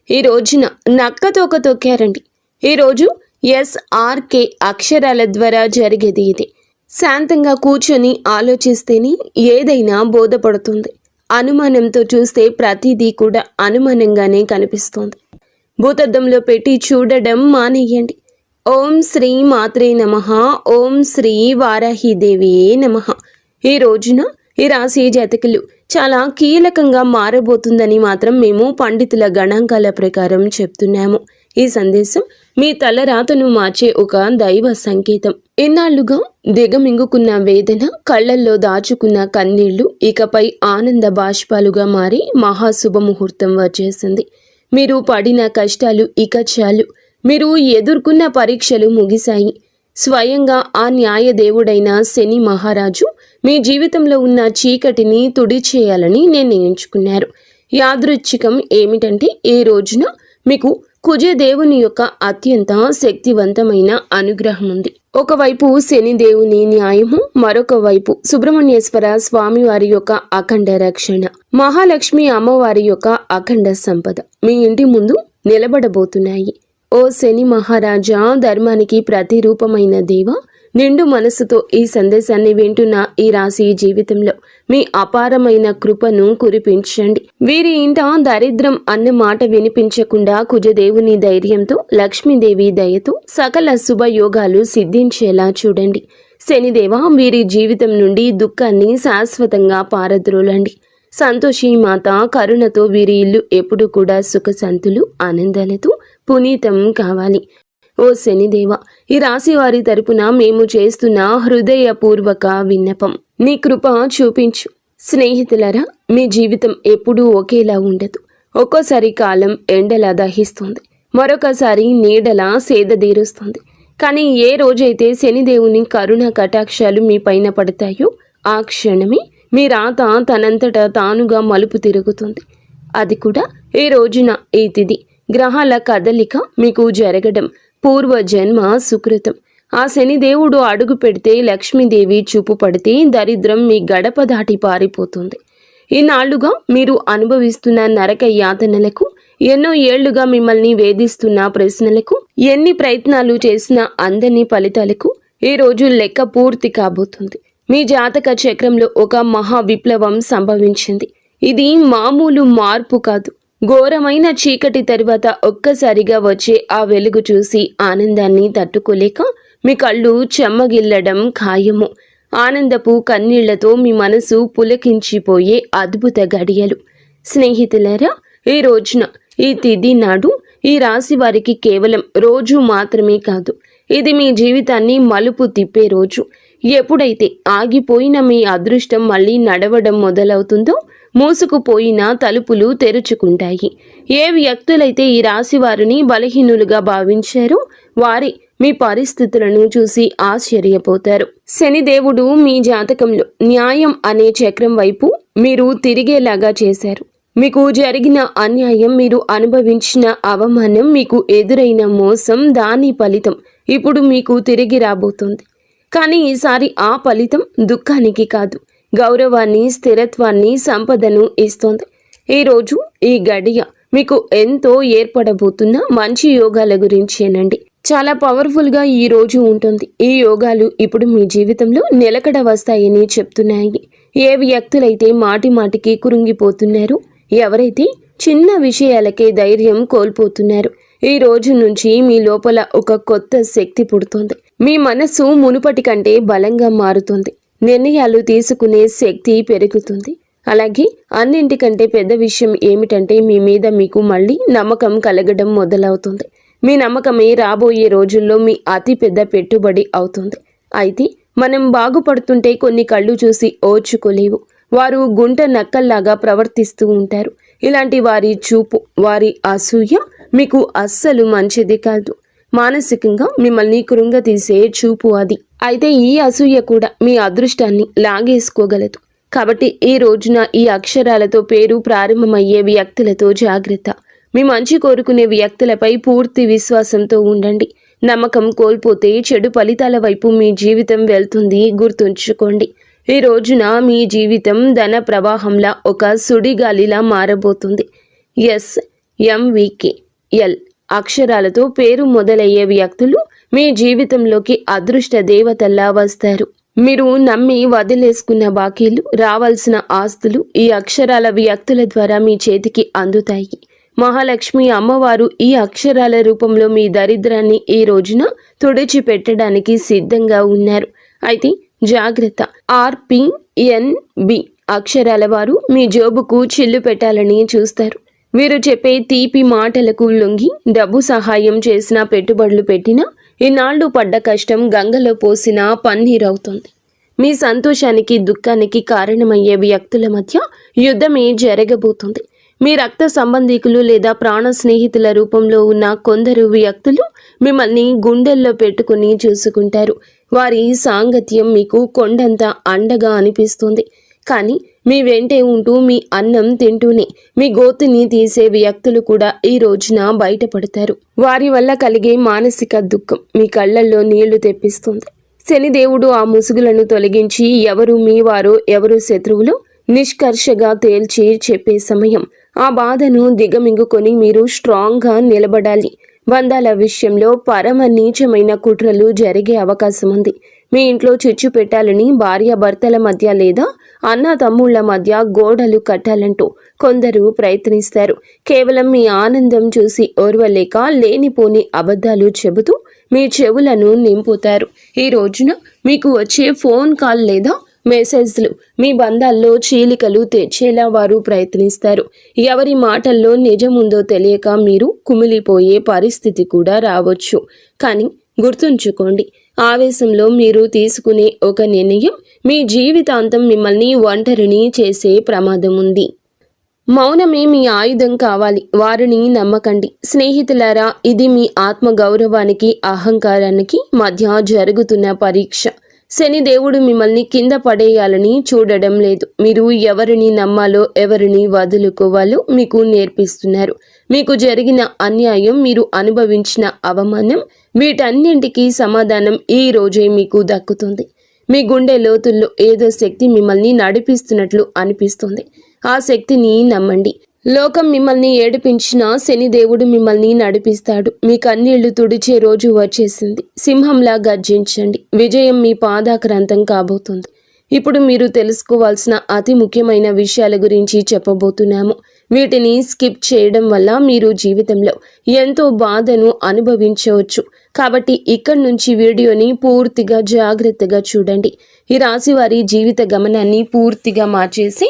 ఈ రోజున నక్కతోక తొక్కారండి. ఈరోజు SRK అక్షరాల ద్వారా జరిగేది ఇది. శాంతంగా కూర్చొని ఆలోచిస్తేనే ఏదైనా బోధపడుతుంది. అనుమానంతో చూస్తే ప్రతిదీ కూడా అనుమానంగానే కనిపిస్తోంది. భూతద్దంలో పెట్టి చూడడం మానేయండి. ఓం శ్రీ మాత్రే నమః. ఓం శ్రీ వారాహిదేవియే నమః. ఈ రోజున ఈ రాశి జాతకులు చాలా కీలకంగా మారబోతుందని మాత్రం మేము పండితుల గణాంకాల ప్రకారం చెప్తున్నాము. ఈ సందేశం మీ తలరాతను మార్చే ఒక దైవ సంకేతం. ఇన్నాళ్లుగా దిగమింగుకున్న వేదన, కళ్లల్లో దాచుకున్న కన్నీళ్లు ఇకపై ఆనంద బాష్పాలుగా మారి మహాశుభముహూర్తం వచ్చేసింది. మీరు పడిన కష్టాలు ఇక చాలు. మీరు ఎదుర్కొన్న పరీక్షలు ముగిశాయి. స్వయంగా ఆ న్యాయదేవుడైన శని మహారాజు మీ జీవితంలో ఉన్న చీకటిని తుడిచేయాలని నిర్ణయించుకున్నారు. యాదృచ్ఛికం ఏమిటంటే ఈ రోజున మీకు కుజదేవుని యొక్క అత్యంత శక్తివంతమైన అనుగ్రహం ఉంది. ఒకవైపు శనిదేవుని న్యాయము, మరొక వైపు సుబ్రహ్మణ్యేశ్వర స్వామి వారి యొక్క అఖండ రక్షణ, మహాలక్ష్మి అమ్మవారి యొక్క అఖండ సంపద మీ ఇంటి ముందు నిలబడబోతున్నాయి. ఓ శని మహారాజా, ధర్మానికి ప్రతిరూపమైన దేవ, నిండు మనసుతో ఈ సందేశాన్ని వింటున్న ఈ రాశి జీవితంలో మీ అపారమైన కృపను కురిపించండి. వీరి ఇంట దరిద్రం అన్న మాట వినిపించకుండా కుజదేవుని ధైర్యంతో, లక్ష్మీదేవి దయతో సకల శుభయోగాలు సిద్ధించేలా చూడండి. శనిదేవ, వీరి జీవితం నుండి దుఃఖాన్ని శాశ్వతంగా పారద్రోలండి. సంతోషి మాత కరుణతో వీరి ఇల్లు ఎప్పుడు కూడా సుఖశాంతులు, ఆనందాలతో పునీతం కావాలి. ఓ శనిదేవ, ఈ రాశి వారి తరపున మేము చేస్తున్న హృదయపూర్వక విన్నపం, నీ కృప చూపించు. స్నేహితులరా, మీ జీవితం ఎప్పుడూ ఒకేలా ఉండదు. ఒక్కోసారి కాలం ఎండలా దహిస్తుంది, మరొకసారి నీడలా సేదదీరుస్తుంది. కానీ ఏ రోజైతే శనిదేవుని కరుణ కటాక్షాలు మీ పైన పడతాయో ఆ క్షణమే మీ రాత తనంతట తానుగా మలుపు తిరుగుతుంది. అది కూడా ఈ రోజున. ఈ తిథి గ్రహాల కదలిక మీకు జరగడం పూర్వజన్మ సుకృతం. ఆ శనిదేవుడు అడుగు పెడితే, లక్ష్మీదేవి చూపు పడితే దరిద్రం మీ గడప దాటి పారిపోతుంది. ఈనాళ్లుగా మీరు అనుభవిస్తున్న నరక యాతనలకు, ఎన్నో ఏళ్లుగా మిమ్మల్ని వేధిస్తున్న ప్రశ్నలకు, ఎన్ని ప్రయత్నాలు చేసినా అందని ఫలితాలకు ఈ రోజు లెక్క పూర్తి కాబోతుంది. మీ జాతక చక్రంలో ఒక మహా విప్లవం సంభవించింది. ఇది మామూలు మార్పు కాదు. ఘోరమైన చీకటి తరువాత ఒక్కసారిగా వచ్చే ఆ వెలుగు చూసి ఆనందాన్ని తట్టుకోలేక మీ కళ్ళు చెమ్మగిల్లడం ఖాయము. ఆనందపు కన్నీళ్లతో మీ మనసు పులకించిపోయే అద్భుత గడియలు. స్నేహితులారా, ఈ రోజున, ఈ తిథి నాడు ఈ రాశి వారికి కేవలం రోజు మాత్రమే కాదు, ఇది మీ జీవితాన్ని మలుపు తిప్పే రోజు. ఎప్పుడైతే ఆగిపోయిన మీ అదృష్టం మళ్ళీ నడవడం మొదలవుతుందో, మూసుకుపోయిన తలుపులు తెరుచుకుంటాయి. ఏ వ్యక్తులైతే ఈ రాశి వారిని బలహీనులుగా భావించారో వారి మీ పరిస్థితులను చూసి ఆశ్చర్యపోతారు. శనిదేవుడు మీ జాతకంలో న్యాయం అనే చక్రం వైపు మీరు తిరిగేలాగా చేశారు. మీకు జరిగిన అన్యాయం, మీరు అనుభవించిన అవమానం, మీకు ఎదురైన మోసం, దాని ఫలితం ఇప్పుడు మీకు తిరిగి రాబోతోంది. కానీ ఈసారి ఆ ఫలితం దుఃఖానికి కాదు, గౌరవాన్ని, స్థిరత్వాన్ని, సంపదను ఇస్తోంది. ఈరోజు ఈ గడియ మీకు ఎంతో ఏర్పడబోతున్న మంచి యోగాల గురించేనండి. చాలా పవర్ఫుల్గా ఈ రోజు ఉంటుంది. ఈ యోగాలు ఇప్పుడు మీ జీవితంలో నిలకడ వస్తాయని చెప్తున్నాయి. ఏ వ్యక్తులైతే మాటి మాటికి కురుంగిపోతున్నారో, ఎవరైతే చిన్న విషయాలకే ధైర్యం కోల్పోతున్నారు, ఈ రోజు నుంచి మీ లోపల ఒక కొత్త శక్తి పుడుతుంది. మీ మనసు మునుపటి కంటే బలంగా మారుతుంది. నిర్ణయాలు తీసుకునే శక్తి పెరుగుతుంది. అలాగే అన్నింటికంటే పెద్ద విషయం ఏమిటంటే మీ మీద మీకు మళ్ళీ నమ్మకం కలగడం మొదలవుతుంది. మీ నమ్మకమే రాబోయే రోజుల్లో మీ అతి పెద్ద పెట్టుబడి అవుతుంది. అయితే మనం బాగుపడుతుంటే కొన్ని కళ్ళు చూసి ఓర్చుకోలేవు. వారు గుంట నక్కల్లాగా ప్రవర్తిస్తూ ఉంటారు. ఇలాంటి వారి చూపు, వారి అసూయ మీకు అస్సలు మంచిది కాదు. మానసికంగా మిమ్మల్ని కృంగతీసే చూపు అది. అయితే ఈ అసూయ కూడా మీ అదృష్టాన్ని లాగేసుకోగలదు. కాబట్టి ఈ రోజున ఈ అక్షరాలతో పేరు ప్రారంభమయ్యే వ్యక్తులతో జాగ్రత్త. మీ మంచి కోరుకునే వ్యక్తులపై పూర్తి విశ్వాసంతో ఉండండి. నమ్మకం కోల్పోతే చెడు ఫలితాల వైపు మీ జీవితం వెళ్తుంది, గుర్తుంచుకోండి. ఈ రోజున మీ జీవితం ధన ప్రవాహంలా ఒక సుడిగాలిలా మారబోతుంది. ఎస్, MVK L అక్షరాలతో పేరు మొదలయ్యే వ్యక్తులు మీ జీవితంలోకి అదృష్ట దేవతల్లా వస్తారు. మీరు నమ్మి వదిలేసుకున్న బాకీలు, రావాల్సిన ఆస్తులు ఈ అక్షరాల వ్యక్తుల ద్వారా మీ చేతికి అందుతాయి. మహాలక్ష్మి అమ్మవారు ఈ అక్షరాల రూపంలో మీ దరిద్రాన్ని ఈ రోజున తుడిచిపెట్టడానికి సిద్ధంగా ఉన్నారు. అయితే జాగ్రత్త, RPNB అక్షరాల వారు మీ జోబుకు చిల్లు పెట్టాలని చూస్తారు. వీరు చెప్పే తీపి మాటలకు లొంగి డబ్బు సహాయం చేసినా, పెట్టుబడులు పెట్టినా ఇన్నాళ్లు పడ్డ కష్టం గంగలో పోసినా పన్నీరవుతుంది. మీ సంతోషానికి, దుఃఖానికి కారణమయ్యే వ్యక్తుల మధ్య యుద్ధమే జరగబోతుంది. మీ రక్త సంబంధికులు లేదా ప్రాణ స్నేహితుల రూపంలో ఉన్న కొందరు వ్యక్తులు మిమ్మల్ని గుండెల్లో పెట్టుకుని చూసుకుంటారు. వారి సాంగత్యం మీకు కొండంత అండగా అనిపిస్తుంది. కానీ మీ వెంటే ఉంటూ మీ అన్నం తింటూనే మీ గోతుని తీసే వ్యక్తులు కూడా ఈ రోజున బయటపడతారు. వారి వల్ల కలిగే మానసిక దుఃఖం మీ కళ్ళల్లో నీళ్లు తెప్పిస్తుంది. శనిదేవుడు ఆ ముసుగులను తొలగించి ఎవరు మీ వారో, ఎవరు శత్రువులో నిష్కర్షగా తేల్చి చెప్పే సమయం. ఆ బాధను దిగమింగుకొని మీరు స్ట్రాంగ్గా నిలబడాలి. బంధాల విషయంలో పరమ నీచమైన కుట్రలు జరిగే అవకాశం ఉంది. మీ ఇంట్లో చిచ్చు పెట్టాలని భార్యాభర్తల మధ్య లేదా అన్న తమ్ముళ్ల మధ్య గోడలు కట్టాలంటూ కొందరు ప్రయత్నిస్తారు. కేవలం మీ ఆనందం చూసి ఓర్వలేక లేనిపోని అబద్ధాలు చెబుతూ మీ చెవులను నింపుతారు. ఈ రోజున మీకు వచ్చే ఫోన్ కాల్ లేదా మెసేజ్లు మీ బంధాల్లో చీలికలు తెచ్చేలా వారు ప్రయత్నిస్తారు. ఎవరి మాటల్లో నిజముందో తెలియక మీరు కుమిలిపోయే పరిస్థితి కూడా రావచ్చు. కానీ గుర్తుంచుకోండి, ఆవేశంలో మీరు తీసుకునే ఒక నిర్ణయం మీ జీవితాంతం మిమ్మల్ని ఒంటరిని చేసే ప్రమాదం ఉంది. మౌనమే మీ ఆయుధం కావాలి. వారిని నమ్మకండి. స్నేహితులారా, ఇది మీ ఆత్మగౌరవానికి, అహంకారానికి మధ్య జరుగుతున్న పరీక్ష. శనిదేవుడు మిమ్మల్ని కింద పడేయాలని చూడడం లేదు. మీరు ఎవరిని నమ్మాలో, ఎవరిని వదులుకోవాలో మీకు నేర్పిస్తున్నారు. మీకు జరిగిన అన్యాయం, మీరు అనుభవించిన అవమానం, వీటన్నింటికీ సమాధానం ఈ రోజే మీకు దక్కుతుంది. మీ గుండె లోతుల్లో ఏదో శక్తి మిమ్మల్ని నడిపిస్తున్నట్లు అనిపిస్తుంది. ఆ శక్తిని నమ్మండి. లోకం మిమ్మల్ని ఏడిపించినా శనిదేవుడు మిమ్మల్ని నడిపిస్తాడు. మీ కన్నీళ్లు తుడిచే రోజు వచ్చేసింది. సింహంలా గర్జించండి. విజయం మీ పాదాక్రాంతం కాబోతుంది. ఇప్పుడు మీరు తెలుసుకోవాల్సిన అతి ముఖ్యమైన విషయాల గురించి చెప్పబోతున్నాము. వీటిని స్కిప్ చేయడం వల్ల మీరు జీవితంలో ఎంతో బాధను అనుభవించవచ్చు. కాబట్టి ఇక్కడి నుంచి వీడియోని పూర్తిగా జాగ్రత్తగా చూడండి. ఈ రాశి వారి జీవిత గమనాన్ని పూర్తిగా మార్చేసి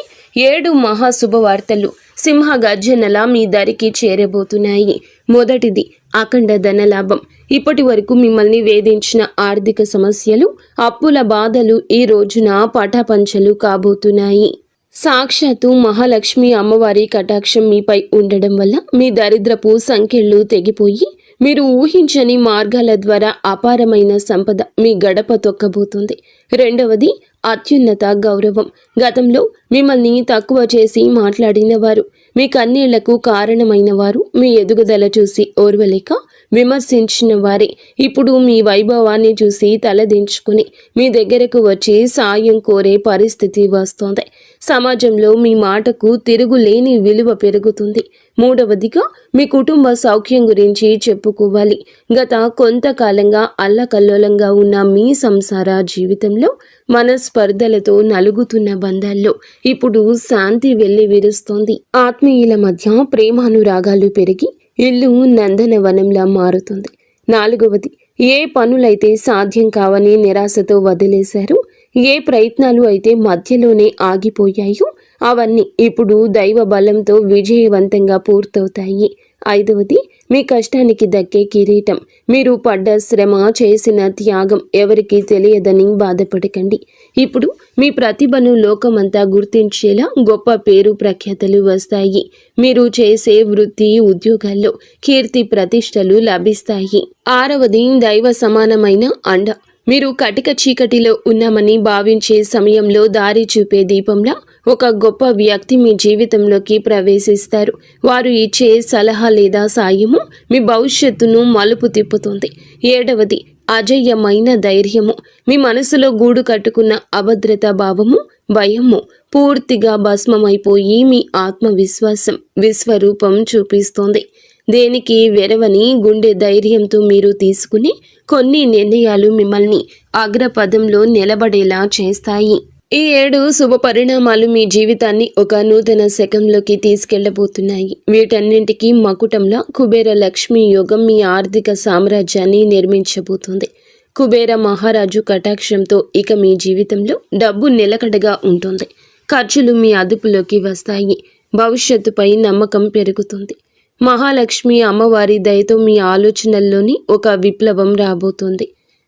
7 మహాశుభవార్తలు సింహ గర్జనలా మీ దరికి చేరబోతున్నాయి. మొదటిది అఖండ ధనలాభం. ఇప్పటి వరకు మిమ్మల్ని వేధించిన ఆర్థిక సమస్యలు, అప్పుల బాధలు ఈ రోజున పటాపంచలు కాబోతున్నాయి. సాక్షాత్తు మహాలక్ష్మి అమ్మవారి కటాక్షం మీపై ఉండడం వల్ల మీ దరిద్రపు సంఖ్యలు తెగిపోయి మీరు ఊహించని మార్గాల ద్వారా అపారమైన సంపద మీ గడప తొక్కబోతుంది. రెండవది అత్యున్నత గౌరవం. గతంలో మిమ్మల్ని తక్కువ చేసి మాట్లాడిన వారు, మీ కన్నీళ్లకు కారణమైన వారు, మీ ఎదుగుదల చూసి ఓర్వలేక విమర్శించిన వారే ఇప్పుడు మీ వైభవాన్ని చూసి తలదించుకుని మీ దగ్గరకు వచ్చి సాయం కోరే పరిస్థితి వస్తోంది. సమాజంలో మీ మాటకు తిరుగులేని విలువ పెరుగుతుంది. మూడవదిగా మీ కుటుంబ సౌఖ్యం గురించి చెప్పుకోవాలి. గత కొంతకాలంగా అల్లకల్లోలంగా ఉన్న మీ సంసార జీవితంలో మనస్పర్ధలతో నలుగుతున్న బంధాల్లో ఇప్పుడు శాంతి వెళ్లి విరుస్తోంది. ఆత్మీయుల మధ్య ప్రేమానురాగాలు పెరిగి ఇల్లు నందనవనంలా మారుతుంది. నాలుగవది, ఏ పనులైతే సాధ్యం కావని నిరాశతో వదిలేశారో, ఏ ప్రయత్నాలు అయితే మధ్యలోనే ఆగిపోయాయో అవన్నీ ఇప్పుడు దైవ బలంతో విజయవంతంగా పూర్తవుతాయి. ఐదవది, మీ కష్టానికి దక్కే కిరీటం. మీరు పడ్డ శ్రమ, చేసిన త్యాగం ఎవరికీ తెలియదని బాధపడకండి. ఇప్పుడు మీ ప్రతిభను లోకమంతా గుర్తించేలా గొప్ప పేరు ప్రఖ్యాతలు వస్తాయి. మీరు చేసే వృత్తి, ఉద్యోగాల్లో కీర్తి ప్రతిష్టలు లభిస్తాయి. ఆరవది, దైవ సమానమైన అండ. మీరు కటిక చీకటిలో ఉన్నామని భావించే సమయంలో దారి చూపే దీపంలా ఒక గొప్ప వ్యక్తి మీ జీవితంలోకి ప్రవేశిస్తారు. వారు ఇచ్చే సలహా లేదా సాయము మీ భవిష్యత్తును మలుపు తిప్పుతుంది. ఏడవది, అజయ్యమైన ధైర్యము, మీ మనసులో గూడు కట్టుకున్న అభద్రతా భావము, భయము పూర్తిగా భస్మమైపోయి మీ ఆత్మవిశ్వాసం విశ్వరూపం చూపిస్తోంది. దేనికి వెరవని గుండె ధైర్యంతో మీరు తీసుకుని కొన్ని నిర్ణయాలు మిమ్మల్ని అగ్రపదంలో నిలబడేలా చేస్తాయి. ఈ 7 శుభ పరిణామాలు మీ జీవితాన్ని ఒక నూతన శకంలోకి తీసుకెళ్లబోతున్నాయి. వీటన్నింటికీ మకుటంలా కుబేర లక్ష్మీ యోగం మీ ఆర్థిక సామ్రాజ్యాన్ని నిర్మించబోతుంది. కుబేర మహారాజు కటాక్షంతో ఇక మీ జీవితంలో డబ్బు నిలకడగా ఉంటుంది. ఖర్చులు మీ అదుపులోకి వస్తాయి. భవిష్యత్తుపై నమ్మకం పెరుగుతుంది. మహాలక్ష్మి అమ్మవారి దయతో మీ ఆలోచనల్లోని ఒక విప్లవం రాబోతుంది.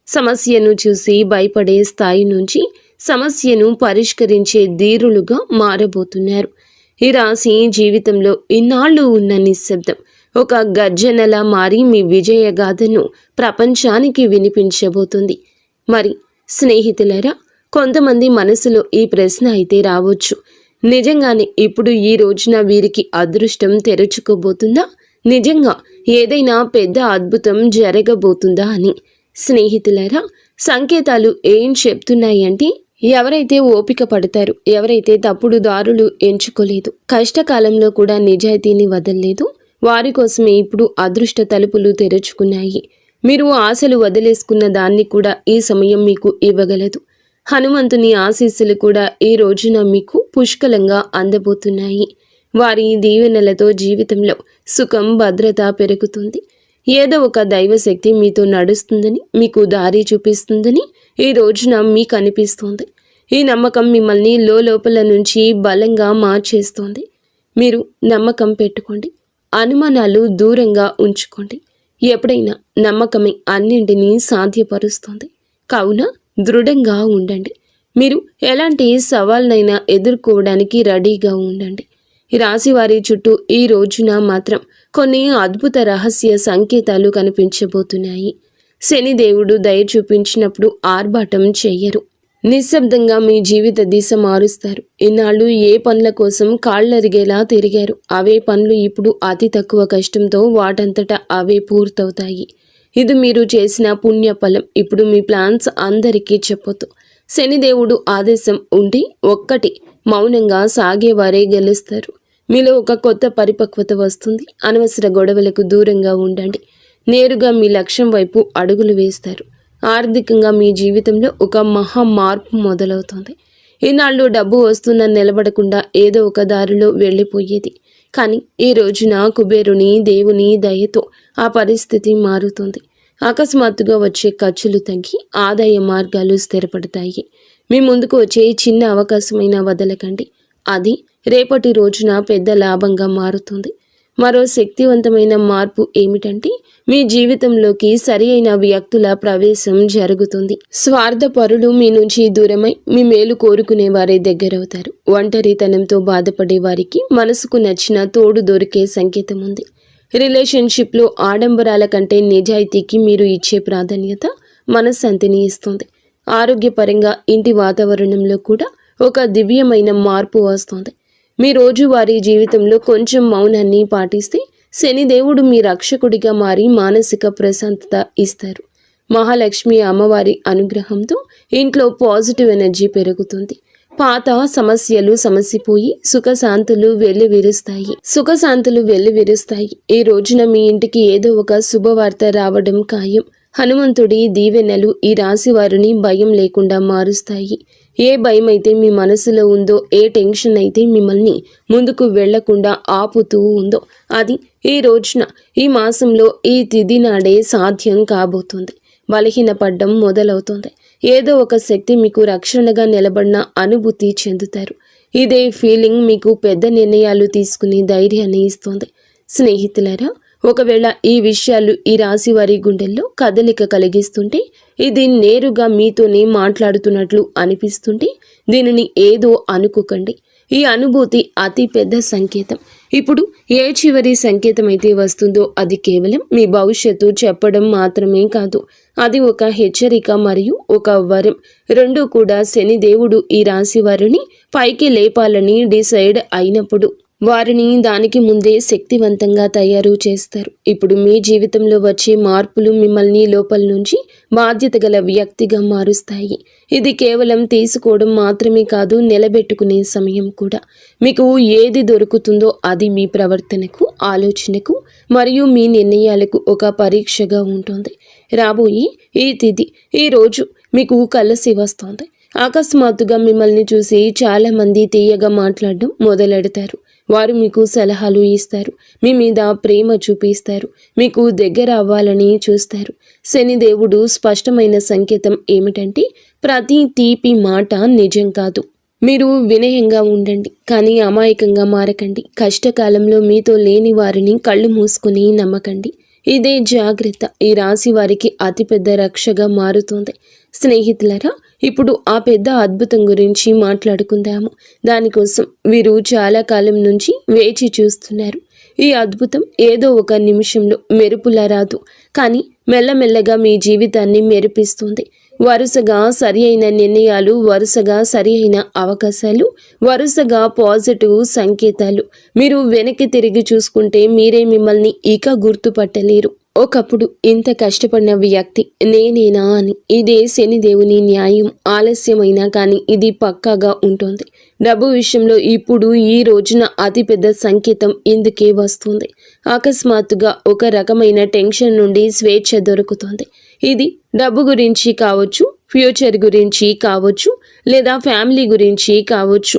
సమస్యను చూసి భయపడే స్థాయి నుంచి సమస్యను పరిష్కరించే ధీరులుగా మారబోతున్నారు. ఈ రాశి జీవితంలో ఇన్నాళ్ళు ఉన్న నిశ్శబ్దం ఒక గర్జనలా మారి మీ విజయగాథను ప్రపంచానికి వినిపించబోతుంది. మరి స్నేహితులారా, కొంతమంది మనసులో ఈ ప్రశ్న అయితే రావచ్చు, నిజంగానే ఇప్పుడు ఈ రోజున వీరికి అదృష్టం తెరుచుకోబోతుందా? నిజంగా ఏదైనా పెద్ద అద్భుతం జరగబోతుందా అని. స్నేహితులారా, సంకేతాలు ఏం చెప్తున్నాయంటే, ఎవరైతే ఓపిక పడతారు, ఎవరైతే తప్పుడు దారులు ఎంచుకోలేదు, కష్టకాలంలో కూడా నిజాయితీని వదలలేదు, వారి కోసమే ఇప్పుడు అదృష్ట తలుపులు తెరుచుకున్నాయి. మీరు ఆశలు వదిలేసుకున్న దాన్ని కూడా ఈ సమయం మీకు ఇవ్వగలదు. హనుమంతుని ఆశీస్సులు కూడా ఈ రోజున మీకు పుష్కలంగా అందబోతున్నాయి. వారి దీవెనలతో జీవితంలో సుఖం, భద్రత పెరుగుతుంది. ఏదో ఒక దైవశక్తి మీతో నడుస్తుందని, మీకు దారి చూపిస్తుందని ఈ రోజున మీకు అనిపిస్తోంది. ఈ నమ్మకం మిమ్మల్ని లోపల నుంచి బలంగా మార్చేస్తోంది. మీరు నమ్మకం పెట్టుకోండి, అనుమానాలు దూరంగా ఉంచుకోండి. ఎప్పుడైనా నమ్మకమే అన్నింటినీ సాధ్యపరుస్తుంది. కావున దృఢంగా ఉండండి. మీరు ఎలాంటి సవాల్నైనా ఎదుర్కోవడానికి రెడీగా ఉండండి. ఈ రాశి వారి చుట్టూ ఈ రోజున మాత్రం కొన్ని అద్భుత రహస్య సంకేతాలు కనిపించబోతున్నాయి. శనిదేవుడు దయ చూపించినప్పుడు ఆర్భాటం చెయ్యరు. నిశ్శబ్దంగా మీ జీవిత దిశ మారుస్తారు. ఇన్నాళ్ళు ఏ పనుల కోసం కాళ్ళరిగేలా తిరిగారు, అవే పనులు ఇప్పుడు అతి తక్కువ కష్టంతో వాటంతటా అవే పూర్తవుతాయి. ఇది మీరు చేసిన పుణ్యఫలం. ఇప్పుడు మీ ప్లాన్స్ అందరికీ చెప్పొద్దు. శనిదేవుడు ఆదేశం ఉండి ఒక్కటి మౌనంగా సాగేవారే గెలుస్తారు. మీలో ఒక కొత్త పరిపక్వత వస్తుంది. అనవసర గొడవలకు దూరంగా ఉండండి. నేరుగా మీ లక్ష్యం వైపు అడుగులు వేస్తారు. ఆర్థికంగా మీ జీవితంలో ఒక మహా మార్పు మొదలవుతుంది. ఈనాళ్ళు డబ్బు వస్తున్న నిలబడకుండా ఏదో ఒక దారిలో వెళ్ళిపోయేది. కానీ ఈ రోజున కుబేరుని దేవుని దయతో ఆ పరిస్థితి మారుతుంది. అకస్మాత్తుగా వచ్చే ఖర్చులు తగ్గి ఆదాయ మార్గాలు స్థిరపడతాయి. మీ ముందుకు వచ్చే చిన్న అవకాశమైనా వదలకండి. అది రేపటి రోజున పెద్ద లాభంగా మారుతుంది. మరో శక్తివంతమైన మార్పు ఏమిటంటే, మీ జీవితంలోకి సరి అయిన వ్యక్తుల ప్రవేశం జరుగుతుంది. స్వార్థపరులు మీ నుంచి దూరమై మీ మేలు కోరుకునే వారే దగ్గరవుతారు. ఒంటరితనంతో బాధపడే వారికి మనసుకు నచ్చిన తోడు దొరికే సంకేతం ఉంది. రిలేషన్షిప్లో ఆడంబరాల కంటే నిజాయితీకి మీరు ఇచ్చే ప్రాధాన్యత మనశ్శాంతిని ఇస్తుంది. ఆరోగ్యపరంగా ఇంటి వాతావరణంలో కూడా ఒక దివ్యమైన మార్పు వస్తుంది. మీ రోజువారీ జీవితంలో కొంచెం మౌనాన్ని పాటిస్తే శనిదేవుడు మీ రక్షకుడిగా మారి మానసిక ప్రశాంతత ఇస్తారు. మహాలక్ష్మి అమ్మవారి అనుగ్రహంతో ఇంట్లో పాజిటివ్ ఎనర్జీ పెరుగుతుంది. పాత సమస్యలు సమసిపోయి సుఖశాంతులు వెల్లివిరుస్తాయి. ఈ రోజున మీ ఇంటికి ఏదో ఒక శుభవార్త రావడం ఖాయం. హనుమంతుడి దీవెనలు ఈ రాశి వారిని భయం లేకుండా మారుస్తాయి. ఏ భయం అయితే మీ మనసులో ఉందో, ఏ టెన్షన్ అయితే మిమ్మల్ని ముందుకు వెళ్లకుండా ఆపుతూ ఉందో, అది ఈ రోజున, ఈ మాసంలో, ఈ తిథి నాడే సాధ్యం కాబోతుంది. బలహీనపడ్డం మొదలవుతుంది. ఏదో ఒక శక్తి మీకు రక్షణగా నిలబడిన అనుభూతి చెందుతారు. ఇదే ఫీలింగ్ మీకు పెద్ద నిర్ణయాలు తీసుకునే ధైర్యాన్ని ఇస్తుంది. స్నేహితులారా, ఒకవేళ ఈ విషయాలు ఈ రాశి వారి గుండెల్లో కదలిక కలిగిస్తుంటే, ఇది నేరుగా మీతోనే మాట్లాడుతున్నట్లు అనిపిస్తుంటే దీనిని ఏదో అనుకోకండి. ఈ అనుభూతి అతి పెద్ద సంకేతం. ఇప్పుడు ఏ చివరి సంకేతం అయితే వస్తుందో అది కేవలం మీ భవిష్యత్తు చెప్పడం మాత్రమే కాదు. అది ఒక హెచ్చరిక మరియు ఒక వరం. రెండూ కూడా శనిదేవుడు ఈ రాశి వారిని పైకి లేపాలని డిసైడ్ అయినప్పుడు వారిని దానికి ముందే శక్తివంతంగా తయారు చేస్తారు. ఇప్పుడు మీ జీవితంలో వచ్చే మార్పులు మిమ్మల్ని లోపల నుంచి బాధ్యత గల వ్యక్తిగా మారుస్తాయి. ఇది కేవలం తీసుకోవడం మాత్రమే కాదు, నిలబెట్టుకునే సమయం కూడా. మీకు ఏది దొరుకుతుందో అది మీ ప్రవర్తనకు, ఆలోచనకు మరియు మీ నిర్ణయాలకు ఒక పరీక్షగా ఉంటుంది. రాబోయే ఈ తిథి, ఈ రోజు మీకు కలిసి వస్తుంది. అకస్మాత్తుగా మిమ్మల్ని చూసి చాలామంది తీయగా మాట్లాడడం మొదలెడతారు. వారు మీకు సలహాలు ఇస్తారు, మీ మీద ప్రేమ చూపిస్తారు, మీకు దగ్గర అవ్వాలని చూస్తారు. శనిదేవుడు స్పష్టమైన సంకేతం ఏమిటంటే, ప్రతి తీపి మాట నిజం కాదు. మీరు వినయంగా ఉండండి, కానీ అమాయకంగా మారకండి. కష్టకాలంలో మీతో లేని వారిని కళ్ళు మూసుకొని నమ్మకండి. ఇదే జాగ్రత్త ఈ రాశి వారికి అతిపెద్ద రక్షగా మారుతుంది. స్నేహితులరా, ఇప్పుడు ఆ పెద్ద అద్భుతం గురించి మాట్లాడుకుందాము. దానికోసం వీరు చాలా కాలం నుంచి వేచి చూస్తున్నారు. ఈ అద్భుతం ఏదో ఒక నిమిషంలో మెరుపులా రాదు, కానీ మెల్లమెల్లగా మీ జీవితాన్ని మెరిపిస్తుంది. వరుసగా సరి అయిన నిర్ణయాలు, వరుసగా సరి అయిన అవకాశాలు, వరుసగా పాజిటివ్ సంకేతాలు. మీరు వెనక్కి తిరిగి చూసుకుంటే మీరే మిమ్మల్ని ఇక గుర్తుపట్టలేరు. ఒకప్పుడు ఇంత కష్టపడిన వ్యక్తి నేనేనా అని. ఇదే శనిదేవుని న్యాయం. ఆలస్యమైనా కానీ ఇది పక్కాగా ఉంటుంది. డబ్బు విషయంలో ఇప్పుడు ఈ రోజున అతిపెద్ద సంకేతం ఇందుకే వస్తుంది. అకస్మాత్తుగా ఒక రకమైన టెన్షన్ నుండి స్వేచ్ఛ దొరుకుతుంది. ఇది డబ్బు గురించి కావచ్చు, ఫ్యూచర్ గురించి కావచ్చు, లేదా ఫ్యామిలీ గురించి కావచ్చు.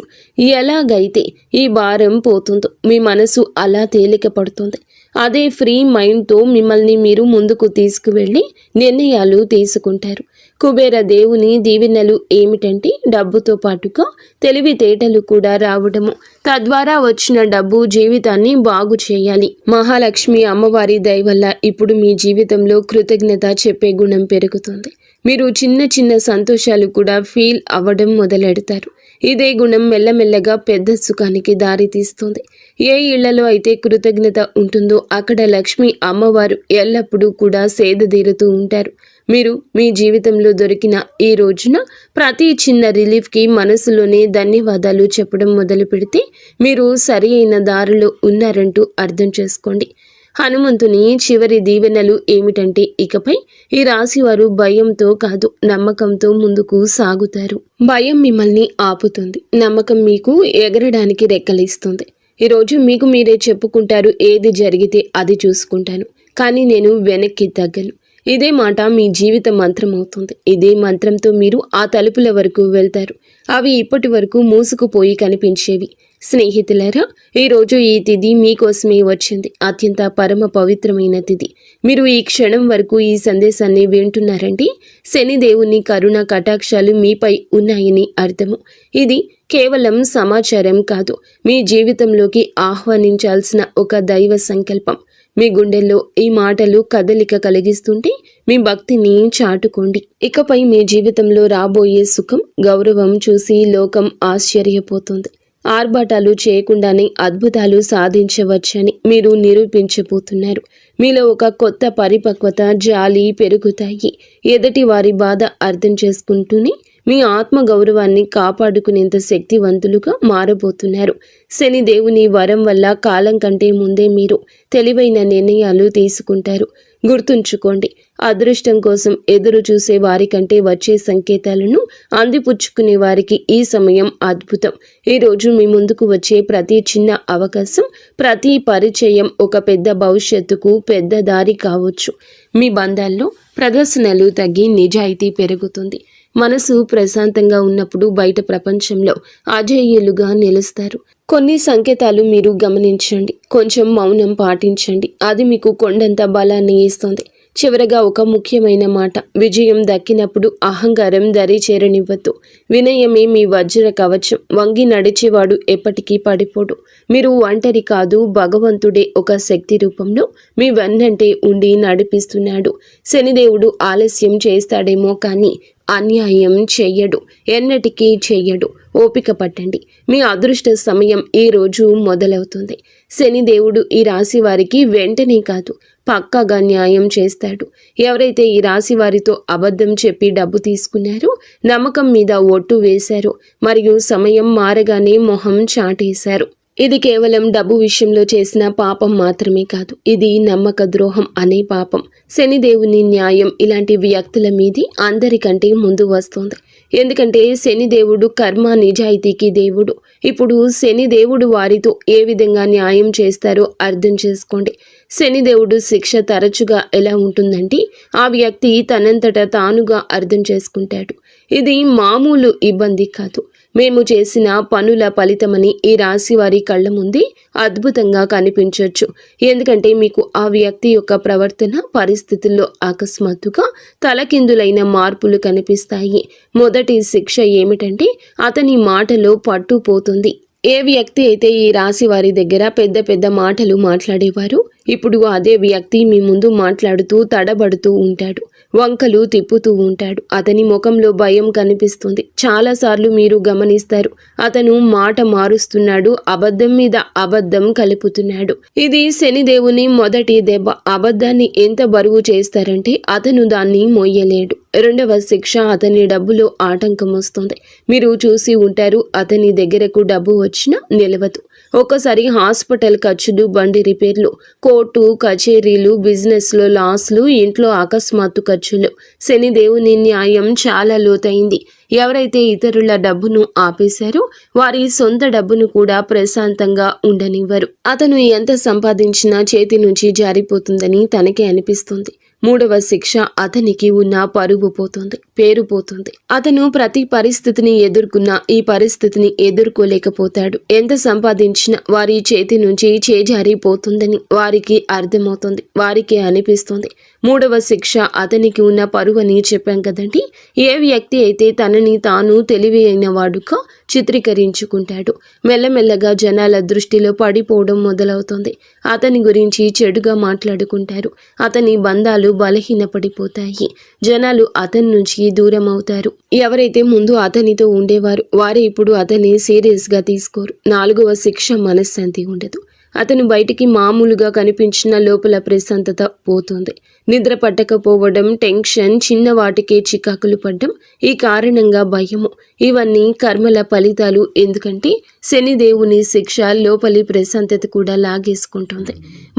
ఎలాగైతే ఈ భారం పోతుందో మీ మనసు అలా తేలిక పడుతుంది. అదే ఫ్రీ మైండ్తో మిమ్మల్ని మీరు ముందుకు తీసుకువెళ్ళి నిర్ణయాలు తీసుకుంటారు. కుబేర దేవుని దీవెనలు ఏమిటంటే, డబ్బుతో పాటుగా తెలివితేటలు కూడా రావడము. తద్వారా వచ్చిన డబ్బు జీవితాన్ని బాగు చేయాలి. మహాలక్ష్మి అమ్మవారి దయ వల్ల ఇప్పుడు మీ జీవితంలో కృతజ్ఞత చెప్పే గుణం పెరుగుతుంది. మీరు చిన్న చిన్న సంతోషాలు కూడా ఫీల్ అవ్వడం మొదలెడతారు. ఇదే గుణం మెల్లమెల్లగా పెద్ద సుఖానికి దారితీస్తుంది. ఏ ఇళ్లలో అయితే కృతజ్ఞత ఉంటుందో అక్కడ లక్ష్మి అమ్మవారు ఎల్లప్పుడూ కూడా సేదతీరుతూ ఉంటారు. మీరు మీ జీవితంలో దొరికిన ఈ రోజున ప్రతి చిన్న రిలీఫ్కి మనసులోనే ధన్యవాదాలు చెప్పడం మొదలు పెడితే మీరు సరి అయిన దారిలో ఉన్నారంటూ అర్థం చేసుకోండి. హనుమంతుని చివరి దీవెనలు ఏమిటంటే, ఇకపై ఈ రాశివారు భయంతో కాదు, నమ్మకంతో ముందుకు సాగుతారు. భయం మిమ్మల్ని ఆపుతుంది, నమ్మకం మీకు ఎగరడానికి రెక్కలిస్తుంది. ఈరోజు మీకు మీరే చెప్పుకుంటారు, ఏది జరిగితే అది చూసుకుంటాను, కానీ నేను వెనక్కి తగ్గను. ఇదే మాట మీ జీవిత మంత్రం అవుతుంది. ఇదే మంత్రంతో మీరు ఆ తలుపుల వరకు వెళ్తారు. అవి ఇప్పటి వరకు మూసుకుపోయి కనిపించేవి. స్నేహితులారా, ఈరోజు ఈ తిథి మీకోసమే వచ్చింది. అత్యంత పరమ పవిత్రమైన తిథి. మీరు ఈ క్షణం వరకు ఈ సందేశాన్ని వింటున్నారంటే శనిదేవుని కరుణ కటాక్షాలు మీపై ఉన్నాయని అర్థము. ఇది కేవలం సమాచారం కాదు, మీ జీవితంలోకి ఆహ్వానించాల్సిన ఒక దైవ సంకల్పం. మీ గుండెల్లో ఈ మాటలు కదలిక కలిగిస్తుంటే మీ భక్తిని చాటుకోండి. ఇకపై మీ జీవితంలో రాబోయే సుఖం, గౌరవం చూసి లోకం ఆశ్చర్యపోతుంది. ఆర్భాటాలు చేయకుండానే అద్భుతాలు సాధించవచ్చని మీరు నిరూపించబోతున్నారు. మీలో ఒక కొత్త పరిపక్వత, జాలి పెరుగుతాయి. ఎదుటి వారి బాధ అర్థం చేసుకుంటూనే మీ ఆత్మగౌరవాన్ని కాపాడుకునేంత శక్తివంతులుగా మారబోతున్నారు. శనిదేవుని వరం వల్ల కాలం కంటే ముందే మీరు తెలివైన నిర్ణయాలు తీసుకుంటారు. గుర్తుంచుకోండి, అదృష్టం కోసం ఎదురు చూసే వారికంటే వచ్చే సంకేతాలను అందిపుచ్చుకునే వారికి ఈ సమయం అద్భుతం. ఈరోజు మీ ముందుకు వచ్చే ప్రతి చిన్న అవకాశం, ప్రతి పరిచయం ఒక పెద్ద భవిష్యత్తుకు పెద్ద దారి కావచ్చు. మీ బంధాల్లో ప్రదర్శనలు తగ్గి నిజాయితీ పెరుగుతుంది. మనసు ప్రశాంతంగా ఉన్నప్పుడు బయట ప్రపంచంలో అజేయులుగా నిలుస్తారు. కొన్ని సంకేతాలు మీరు గమనించండి, కొంచెం మౌనం పాటించండి. అది మీకు కొండంత బలాన్ని ఇస్తుంది. చివరగా ఒక ముఖ్యమైన మాట, విజయం దక్కినప్పుడు అహంకారం దరి చేరనివ్వద్దు. వినయమే మీ వజ్ర కవచం. వంగి నడిచేవాడు ఎప్పటికీ పడిపోడు. మీరు ఒంటరి కాదు, భగవంతుడే ఒక శక్తి రూపంలో మీ వెన్నంటే ఉండి నడిపిస్తున్నాడు. శనిదేవుడు ఆలస్యం చేస్తాడేమో కానీ అన్యాయం చెయ్యడు, ఎన్నటికీ చెయ్యడు. ఓపిక పట్టండి, మీ అదృష్ట సమయం ఈ రోజు మొదలవుతుంది. శనిదేవుడు ఈ రాశి వారికి వెంటనే కాదు, పక్కాగా న్యాయం చేస్తాడు. ఎవరైతే ఈ రాశి వారితో అబద్ధం చెప్పి డబ్బు తీసుకున్నారో, నమ్మకం మీద ఒట్టు వేశారో, మరియు సమయం మారగానే మొహం చాటేశారు, ఇది కేవలం డబ్బు విషయంలో చేసిన పాపం మాత్రమే కాదు, ఇది నమ్మక ద్రోహం అనే పాపం. శనిదేవుని న్యాయం ఇలాంటి వ్యక్తుల మీది అందరికంటే ముందు వస్తుంది. ఎందుకంటే శనిదేవుడు కర్మ నిజాయితీకి దేవుడు. ఇప్పుడు శనిదేవుడు వారితో ఏ విధంగా న్యాయం చేస్తారో అర్థం చేసుకోండి. శనిదేవుడు శిక్ష తరచుగా ఎలా ఉంటుందంటే ఆ వ్యక్తి తనంతట తానుగా అర్థం చేసుకుంటాడు. ఇది మామూలు ఇబ్బంది కాదు, మేము చేసిన పనుల ఫలితమని ఈ రాశి వారి కళ్ళ ముందే అద్భుతంగా కనిపించవచ్చు. ఎందుకంటే మీకు ఆ వ్యక్తి యొక్క ప్రవర్తన పరిస్థితుల్లో అకస్మాత్తుగా తలకిందులైన మార్పులు కనిపిస్తాయి. మొదటి శిక్ష ఏమిటంటే అతని మాటలో పట్టుపోతుంది. ఏ వ్యక్తి అయితే ఈ రాశి వారి దగ్గర పెద్ద పెద్ద మాటలు మాట్లాడేవారు, ఇప్పుడు అదే వ్యక్తి మీ ముందు మాట్లాడుతూ తడబడుతూ ఉంటాడు, వంకలు తిప్పుతూ ఉంటాడు. అతని ముఖంలో భయం కనిపిస్తుంది. చాలాసార్లు మీరు గమనిస్తారు, అతను మాట మారుస్తున్నాడు, అబద్ధం మీద అబద్ధం కలుపుతున్నాడు. ఇది శనిదేవుని మొదటి దెబ్బ. అబద్ధాన్ని ఎంత బరువు చేస్తారంటే అతను దాన్ని మోయలేడు. రెండవ శిక్ష, అతని డబ్బులో ఆటంకం వస్తుంది. మీరు చూసి ఉంటారు, అతని దగ్గరకు డబ్బు వచ్చినా నిలవదు. ఒక్కసారి హాస్పిటల్ ఖర్చులు, బండి రిపేర్లు, కోర్టు కచేరీలు, బిజినెస్లో లాస్లు, ఇంట్లో అకస్మాత్తు ఖర్చులు. శనిదేవుని న్యాయం చాలా లోతైంది. ఎవరైతే ఇతరుల డబ్బును ఆపేశారో వారి సొంత డబ్బును కూడా ప్రశాంతంగా ఉండనివ్వరు. అతను ఎంత సంపాదించినా చేతి నుంచి జారిపోతుందని తనకే అనిపిస్తుంది. మూడవ శిక్ష, అతనికి ఉన్న పరువు పోతుంది, పేరు పోతుంది. అతను ప్రతి పరిస్థితిని ఎదుర్కొన్నా ఈ పరిస్థితిని ఎదుర్కోలేకపోతాడు. ఎంత సంపాదించినా వారి చేతి నుంచి చేజారిపోతుందని వారికి అర్థమవుతుంది, వారికి అనిపిస్తుంది. మూడవ శిక్ష, అతనికి ఉన్న పరువు అని చెప్పాం కదండి. ఏ వ్యక్తి అయితే తనని తాను తెలివి అయిన వాడుగా చిత్రీకరించుకుంటాడు, మెల్లమెల్లగా జనాల దృష్టిలో పడిపోవడం మొదలవుతుంది. అతని గురించి చెడుగా మాట్లాడుకుంటారు. అతని బంధాలు బలహీనపడిపోతాయి. జనాలు అతని నుంచి దూరం అవుతారు. ఎవరైతే ముందు అతనితో ఉండేవారు వారే ఇప్పుడు అతన్ని సీరియస్గా తీసుకోరు. నాలుగవ శిక్ష, మనశ్శాంతి ఉండదు. అతను బయటికి మామూలుగా కనిపించిన లోపల ప్రశాంతత పోతుంది. నిద్ర పట్టకపోవడం, టెన్షన్, చిన్న వాటికే చికాకులు పడ్డం, ఈ కారణంగా భయము, ఇవన్నీ కర్మల ఫలితాలు. ఎందుకంటే శనిదేవుని శిక్ష లోపలి ప్రశాంతత కూడా లాగేసుకుంటుంది.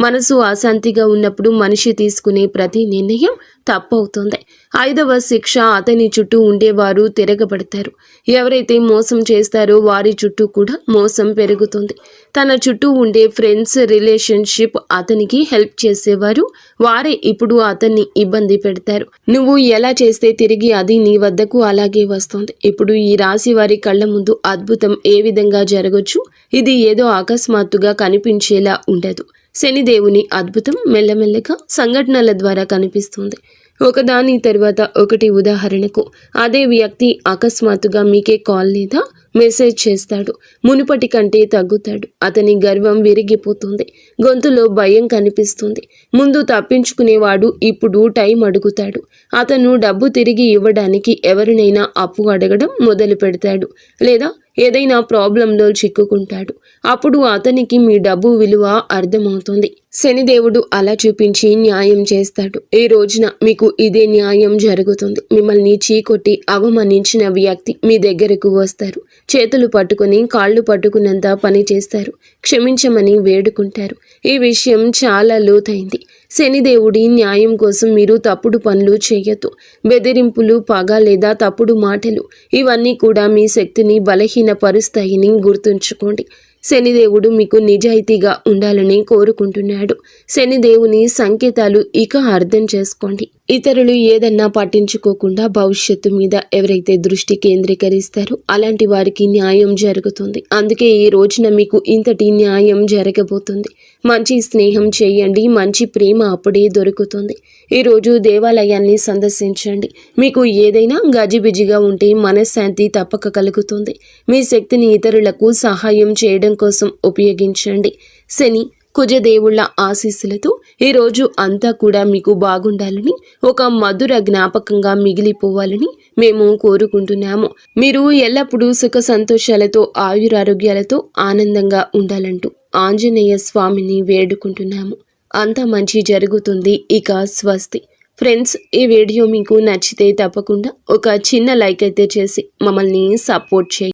మనసు అశాంతిగా ఉన్నప్పుడు మనిషి తీసుకునే ప్రతి నిర్ణయం తప్పవుతుంది. ఐదవ శిక్ష, అతని చుట్టూ ఉండేవారు తిరగబడతారు. ఎవరైతే మోసం చేస్తారో వారి చుట్టూ కూడా మోసం పెరుగుతుంది. తన చుట్టూ ఉండే ఫ్రెండ్స్, రిలేషన్షిప్, అతనికి హెల్ప్ చేసేవారు వారే ఇప్పుడు అతన్ని ఇబ్బంది పెడతారు. నువ్వు ఎలా చేస్తే తిరిగి అది నీ వద్దకు అలాగే వస్తుంది. ఇప్పుడు ఈ రాశి వారి కళ్ళ ముందు అద్భుతం ఏ విధంగా జరగచ్చు, ఇది ఏదో అకస్మాత్తుగా కనిపించేలా ఉండదు. శనిదేవుని అద్భుతం మెల్లమెల్లగా సంఘటనల ద్వారా కనిపిస్తుంది, ఒకదాని తర్వాత ఒకటి. ఉదాహరణకు అదే వ్యక్తి అకస్మాత్తుగా మీకే కాల్ లేదా మెసేజ్ చేస్తాడు. మునుపటి కంటే తగ్గుతాడు. అతని గర్వం విరిగిపోతుంది. గొంతులో భయం కనిపిస్తుంది. ముందు తప్పించుకునేవాడు ఇప్పుడు టైం అడుగుతాడు. అతను డబ్బు తిరిగి ఇవ్వడానికి ఎవరినైనా అప్పు అడగడం మొదలు పెడతాడు, లేదా ఏదైనా ప్రాబ్లంలో చిక్కుకుంటాడు. అప్పుడు అతనికి మీ డబ్బు విలువ అర్థమవుతుంది. శనిదేవుడు అలా చూపించి న్యాయం చేస్తాడు. ఈ రోజున మీకు ఇదే న్యాయం జరుగుతుంది. మిమ్మల్ని చీకొట్టి అవమానించిన వ్యక్తి మీ దగ్గరకు వస్తారు. చేతులు పట్టుకుని కాళ్ళు పట్టుకున్నంత పని చేస్తారు. క్షమించమని వేడుకుంటారు. ఈ విషయం చాలా లోతైంది. శనిదేవుడి న్యాయం కోసం మీరు తప్పుడు పనులు చేయొద్దు. బెదిరింపులు, పగ లేదా తప్పుడు మాటలు, ఇవన్నీ కూడా మీ శక్తిని బలహీనపరుస్తాయని గుర్తుంచుకోండి. శనిదేవుడు మీకు నిజాయితీగా ఉండాలని కోరుకుంటున్నాడు. శనిదేవుని సంకేతాలు ఇక అర్థం చేసుకోండి. ఇతరులు ఏదన్నా పట్టించుకోకుండా భవిష్యత్తు మీద ఎవరైతే దృష్టి కేంద్రీకరిస్తారో అలాంటి వారికి న్యాయం జరుగుతుంది. అందుకే ఈ రోజున మీకు ఇంతటి న్యాయం జరగబోతుంది. మంచి స్నేహం చేయండి, మంచి ప్రేమ అప్పుడే దొరుకుతుంది. ఈరోజు దేవాలయాన్ని సందర్శించండి. మీకు ఏదైనా గజిబిజిగా ఉంటే మనశ్శాంతి తప్పక కలుగుతుంది. మీ శక్తిని ఇతరులకు సహాయం చేయడం కోసం ఉపయోగించండి. శని, కుజదేవుళ్ల ఆశీస్సులతో ఈరోజు అంతా కూడా మీకు బాగుండాలని, ఒక మధుర జ్ఞాపకంగా మిగిలిపోవాలని మేము కోరుకుంటున్నాము. మీరు ఎల్లప్పుడూ సుఖ సంతోషాలతో, ఆయురారోగ్యాలతో ఆనందంగా ఉండాలంటూ ఆంజనేయ స్వామిని వేడుకుంటున్నాము. అంతా మంచి జరుగుతుంది. ఇక స్వస్తి. ఫ్రెండ్స్, ఈ వీడియో మీకు నచ్చితే తప్పకుండా ఒక చిన్న లైక్ అయితే చేసి మమ్మల్ని సపోర్ట్ చేయండి.